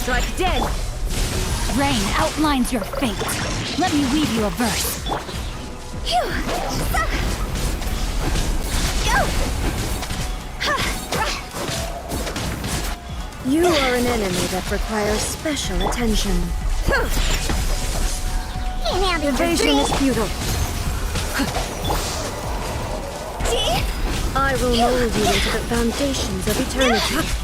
strike dead! Rain outlines your fate. Let me weave you a verse. Phew! Go! You are an enemy that requires special attention. Evasion is futile. I will mold you into the foundations of eternity.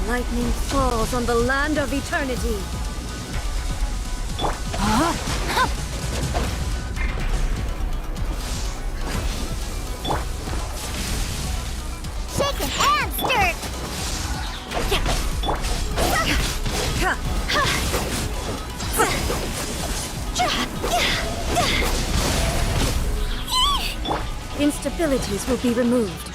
Lightning falls on the land of eternity. Shaken and stirred! Instabilities will be removed.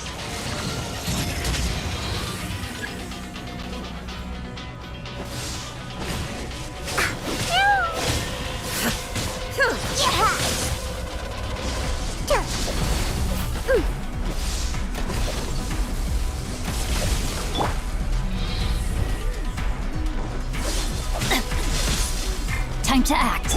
Time to act.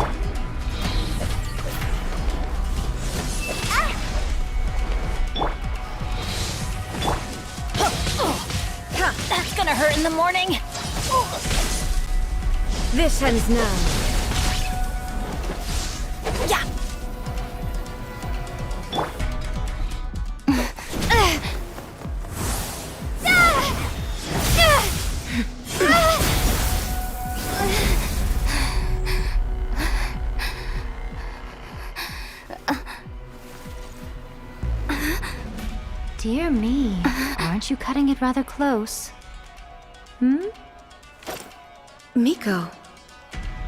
That's gonna hurt in the morning. This ends now. Yeah. Dear me, aren't you cutting it rather close? Miko,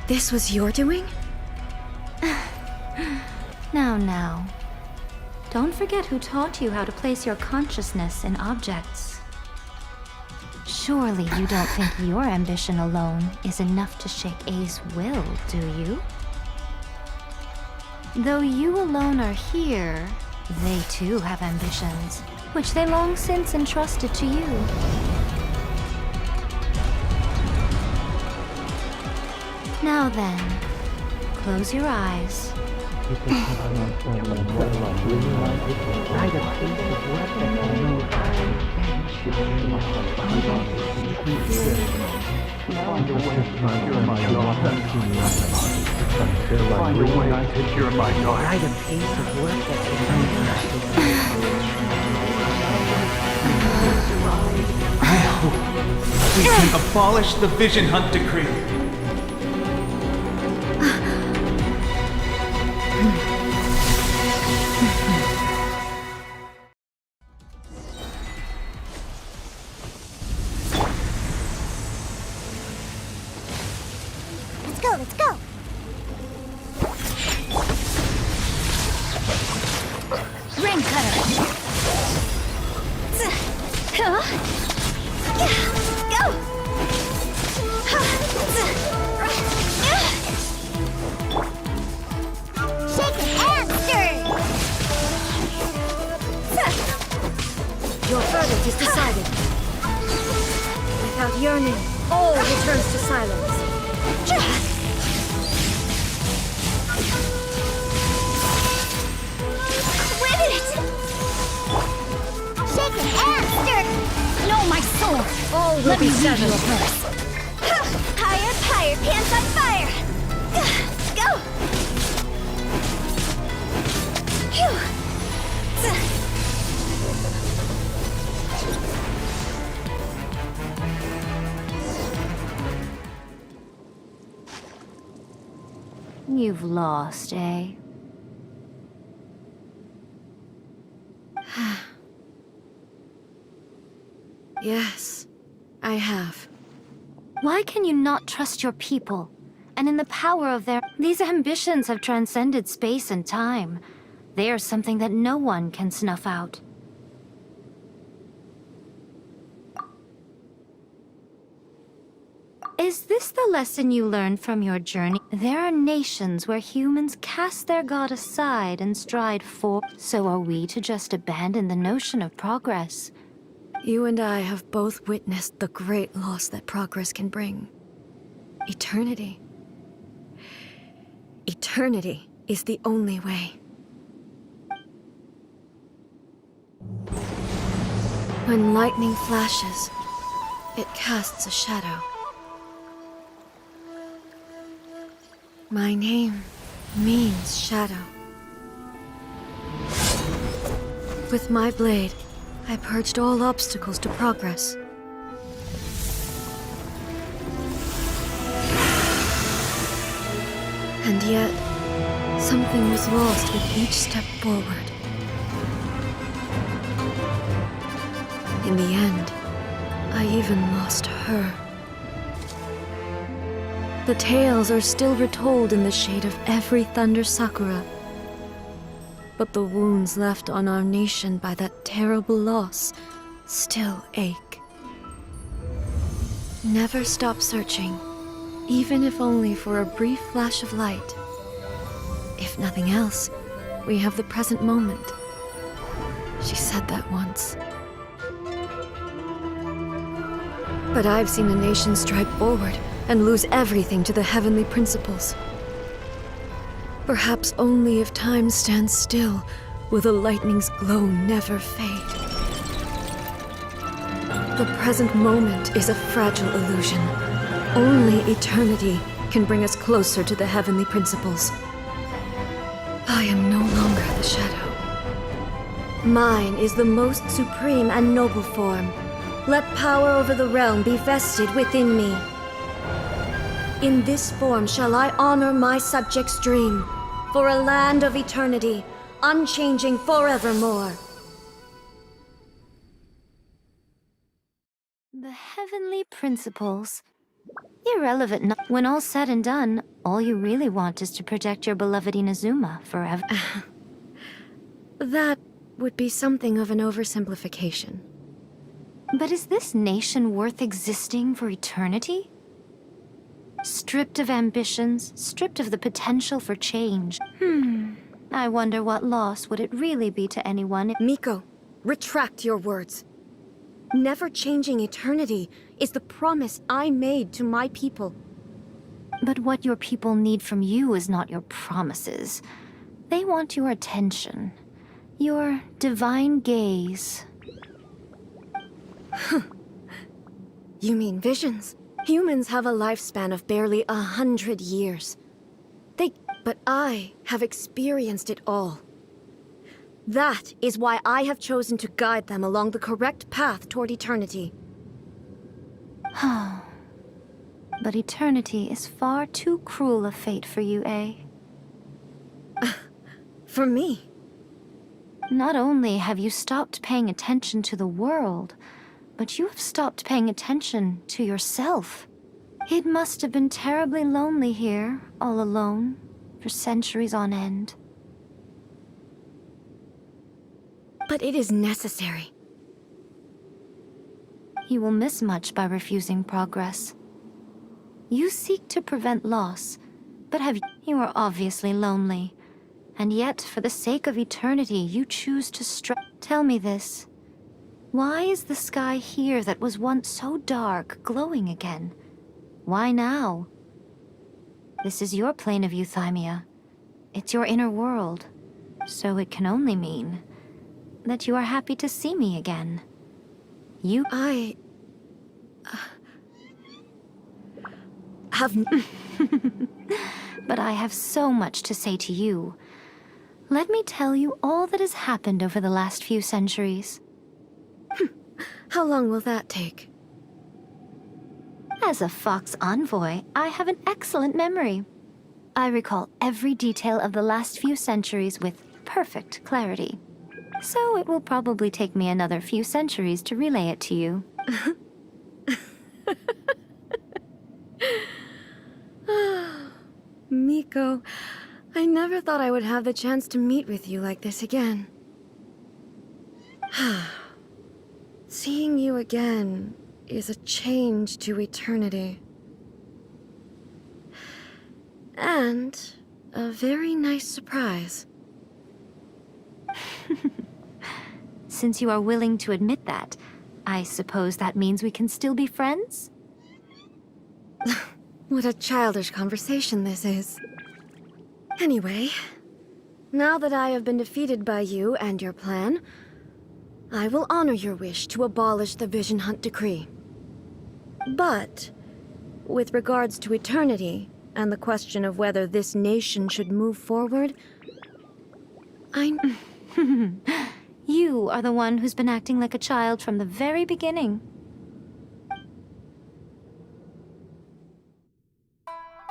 this was your doing? Now. Don't forget who taught you how to place your consciousness in objects. Surely you don't think your ambition alone is enough to shake A's will, do you? Though you alone are here, they too have ambitions, which they long since entrusted to you. Now then, close your eyes. I hope we can abolish the Vision Hunt Decree. Let's go! Rain cutter! Go! Shaken and stirred! Your verdict is decided. Without yearning, all returns to silence. Quit it! Shaken and stirred! No, my sword! All will Let be me weave you a settled. verse. Higher, pants on fire! Go! Phew! You've lost, eh? Yes, I have. Why can you not trust your people? And in the power of their... These ambitions have transcended space and time. They are something that no one can snuff out. Is this the lesson you learned from your journey? There are nations where humans cast their god aside and stride forward. So are we to just abandon the notion of progress? You and I have both witnessed the great loss that progress can bring. Eternity. Eternity is the only way. When lightning flashes, it casts a shadow. My name means shadow. With my blade, I purged all obstacles to progress. And yet, something was lost with each step forward. In the end, I even lost her. The tales are still retold in the shade of every Thunder Sakura. But the wounds left on our nation by that terrible loss still ache. Never stop searching, even if only for a brief flash of light. If nothing else, we have the present moment. She said that once. But I've seen a nation strike forward and lose everything to the heavenly principles. Perhaps only if time stands still will the lightning's glow never fade. The present moment is a fragile illusion. Only eternity can bring us closer to the heavenly principles. I am no longer the shadow. Mine is the most supreme and noble form. Let power over the realm be vested within me. In this form shall I honor my subjects' dream, for a land of eternity, unchanging forevermore. The heavenly principles. Irrelevant. When all's said and done, all you really want is to protect your beloved Inazuma forever. That would be something of an oversimplification. But is this nation worth existing for eternity? Stripped of ambitions, stripped of the potential for change. I wonder what loss would it really be to anyone if— Miko, retract your words. Never changing eternity is the promise I made to my people. But what your people need from you is not your promises. They want your attention. Your divine gaze. You mean visions? Humans have a lifespan of barely 100 years. But I have experienced it all. That is why I have chosen to guide them along the correct path toward eternity. But eternity is far too cruel a fate for you, eh? For me? Not only have you stopped paying attention to the world, but you have stopped paying attention to yourself. It must have been terribly lonely here, all alone, for centuries on end. But it is necessary. You will miss much by refusing progress. You seek to prevent loss, but you are obviously lonely. And yet, for the sake of eternity, you choose to Tell me this. Why is the sky here that was once so dark glowing again? Why now? This is your plane of euthymia. It's your inner world. So it can only mean that you are happy to see me again. I have... But I have so much to say to you. Let me tell you all that has happened over the last few centuries. How long will that take? As a Fox envoy, I have an excellent memory. I recall every detail of the last few centuries with perfect clarity. So it will probably take me another few centuries to relay it to you. Miko, I never thought I would have the chance to meet with you like this again. Seeing you again is a change to eternity. And a very nice surprise. Since you are willing to admit that, I suppose that means we can still be friends? What a childish conversation this is. Anyway, now that I have been defeated by you and your plan, I will honor your wish to abolish the Vision Hunt Decree. But, with regards to eternity, and the question of whether this nation should move forward, You are the one who's been acting like a child from the very beginning.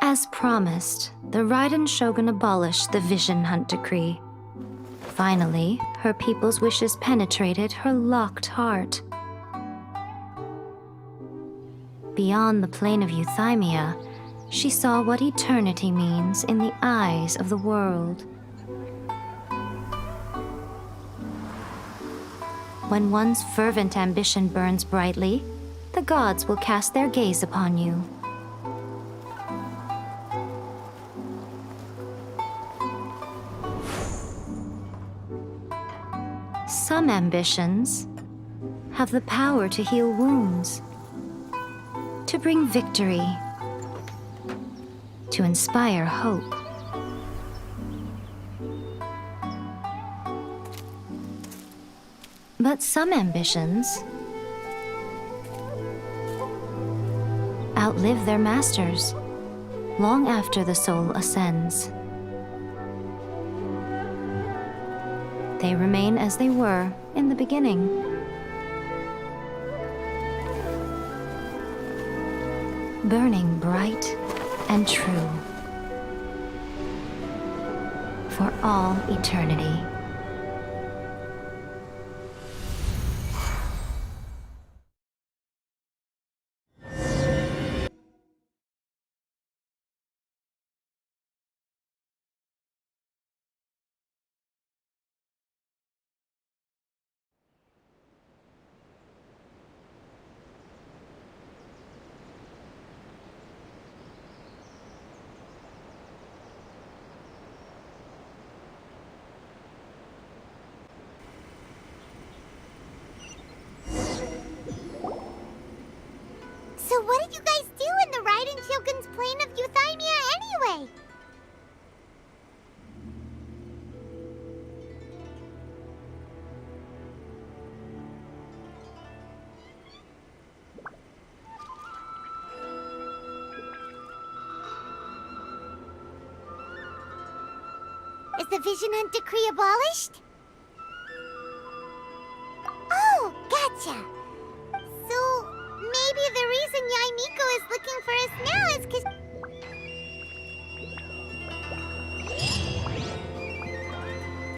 As promised, the Raiden Shogun abolished the Vision Hunt Decree. Finally, her people's wishes penetrated her locked heart. Beyond the plane of Euthymia, she saw what eternity means in the eyes of the world. When one's fervent ambition burns brightly, the gods will cast their gaze upon you. Some ambitions have the power to heal wounds, to bring victory, to inspire hope. But some ambitions outlive their masters long after the soul ascends. They remain as they were in the beginning. Burning bright and true for all eternity. So what did you guys do in the Raiden Shogun's plane of Euthymia anyway? Is the Vision Hunt Decree abolished?